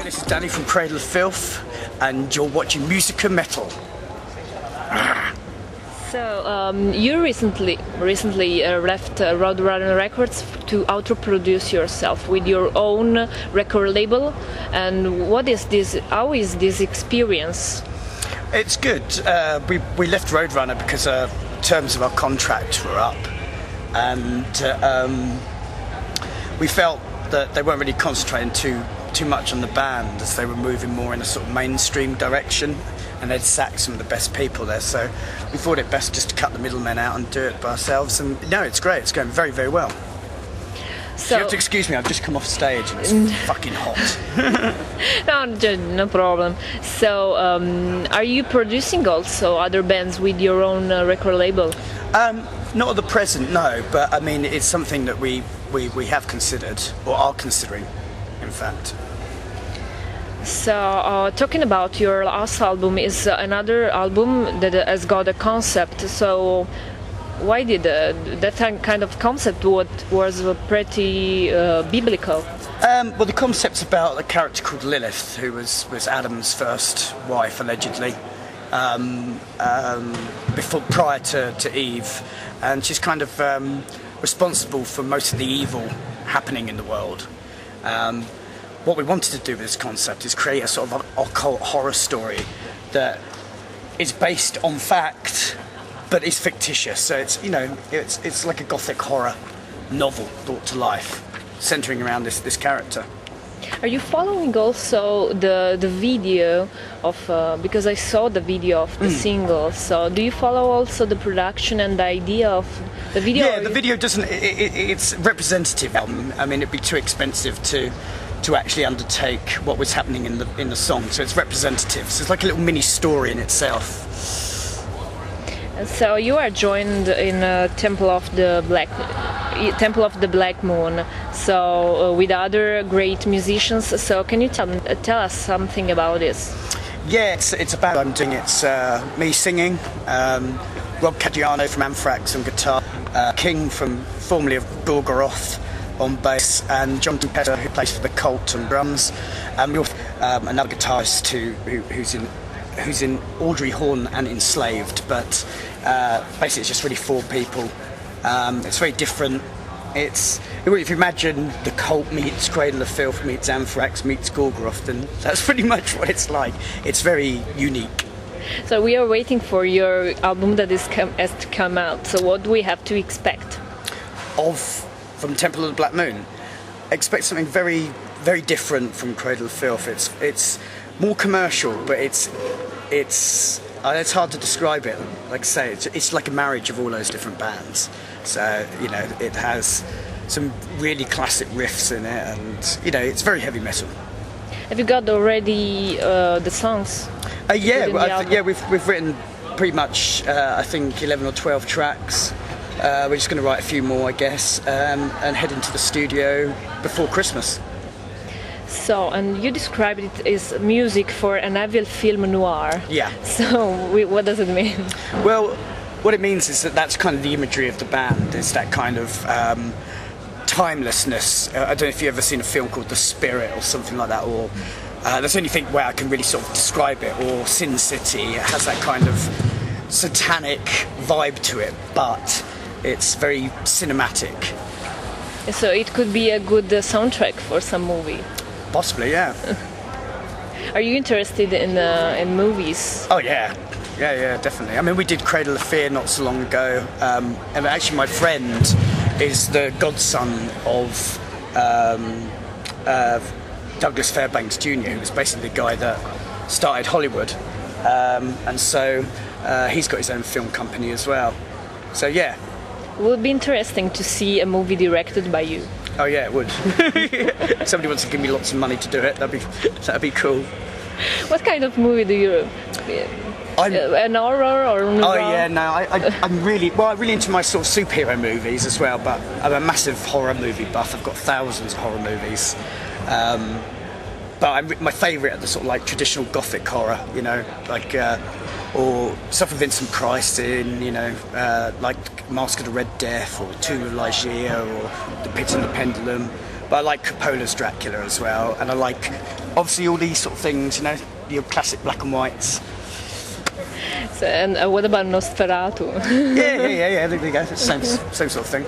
This is Dani from Cradle of Filth, and you're watching Musica Metal. So you recently left Roadrunner Records to auto-produce yourself with your own record label. And what is this? How is this experience? It's good. We left Roadrunner because terms of our contract were up, and we felt that they weren't really concentrating too much on the band, as they were moving more in a sort of mainstream direction, and they'd sacked some of the best people there, so we thought it best just to cut the middlemen out and do it by ourselves. And no, it's great, it's going very, very well. So you have to excuse me, I've just come off stage and it's fucking hot. No problem. So are you producing also other bands with your own record label? Not at the present, no, but I mean it's something that we have considered, or are considering, in fact. So talking about your last album is another album that has got a concept. So why did that kind of concept was pretty biblical? Well, the concept's about a character called Lilith, who was Adam's first wife, allegedly, prior to Eve, and she's kind of responsible for most of the evil happening in the world. What we wanted to do with this concept is create a sort of occult horror story that is based on fact, but is fictitious. So it's like a gothic horror novel brought to life, centering around this character. Are you following also the video of because I saw the video of the single? So do you follow also the production and the idea of the video? Yeah, the video doesn't. It's representative. I mean, it'd be too expensive to actually undertake what was happening in the song. So it's representative. So it's like a little mini story in itself. So you are joined in Temple of the Black Moon. So with other great musicians. So can you tell us something about this? Yeah, it's about I'm doing. It's me singing, Rob Caggiano from Anthrax on guitar, King from formerly of Gorgoroth on bass, and John Petter, who plays for the Cult, on drums, and we also another guitarist who's in Audrey Horn and Enslaved, but basically it's just really four people. It's very different. If you imagine the Cult meets Cradle of Filth meets Anthrax meets Gorgoroth, then that's pretty much what it's like. It's very unique. So we are waiting for your album that has to come out. So what do we have to expect? From Temple of the Black Moon, expect something very, very different from Cradle of Filth. It's more commercial, but it's hard to describe it. Like I say, it's like a marriage of all those different bands. So it has some really classic riffs in it, and it's very heavy metal. Have you got already the songs? Yeah, we've written pretty much I think 11 or 12 tracks. We're just going to write a few more, I guess, and head into the studio before Christmas. So, and you described it as music for an evil film noir. Yeah. So, what does it mean? Well, what it means is that's kind of the imagery of the band. It's that kind of timelessness. I don't know if you've ever seen a film called The Spirit or something like that, or that's the only thing where I can really sort of describe it, or Sin City. It has that kind of satanic vibe to it, but it's very cinematic. So it could be a good soundtrack for some movie. Possibly, yeah. Are you interested in movies? Oh yeah, definitely. I mean, we did Cradle of Fear not so long ago, and actually my friend is the godson of Douglas Fairbanks Jr., who was basically the guy that started Hollywood, and so he's got his own film company as well. So yeah. It would be interesting to see a movie directed by you. Oh yeah, it would. Somebody wants to give me lots of money to do it. That'd be cool. What kind of movie do you? An horror or? Oh yeah, no. I'm really into my sort of superhero movies as well. But I'm a massive horror movie buff. I've got thousands of horror movies. But my favourite are the sort of like traditional gothic horror. Like. Or stuff with Vincent Price in, like Mask of the Red Death, or Tomb of Ligeia, or The Pit and the Pendulum, But I like Coppola's Dracula as well, and I like obviously all these sort of things, you know, your classic black and whites. So, and what about Nosferatu? Yeah, there you go. Same sort of thing.